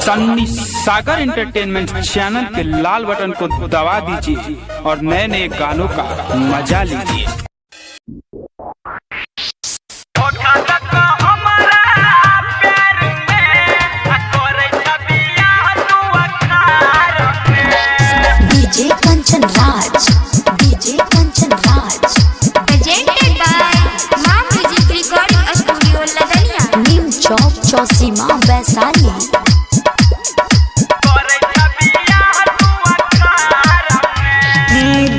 सन्नी सागर entertainment channel के लाल button को दबा दीजिए और नए नए गानों का मजा लीजिए। DJ Kanchan Raj, DJ Kanchan Raj, presented by मां म्यूजिक रिकॉर्डिंग स्टूडियो लदनिया, नीम चौक चौसीमा वैशाली।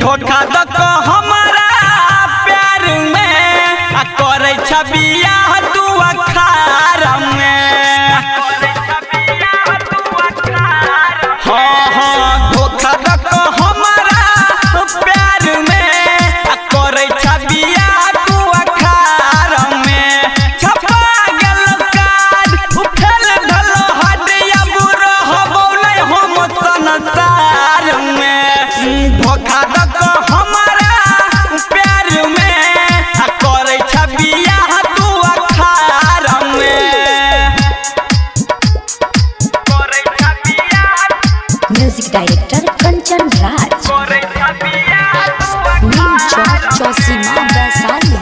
धोखा दक हमारा प्यार में आ करे छबिया तू अखार में। हाँ हाँ धोखा दक हमारा प्यार में आ करे छबिया तू अखार में। छपा गेल कार्ड उठल ढल हडिया बुरा हबौ नै हम संसार में। धोखा दक हमारा प्यार में आ करे छबिया तू अखार में। म्यूजिक डायरेक्टर कंचन राज, नीम चौक चौसीमा वैशाली।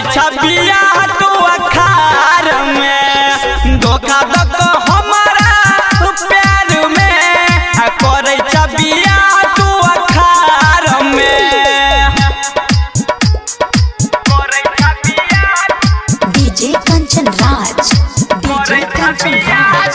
छबिया तू अखार में। धोखा दक हमारा प्यार में आ करे छबिया तू अखार में। DJ Kanchan Raj, DJ Kanchan Raj.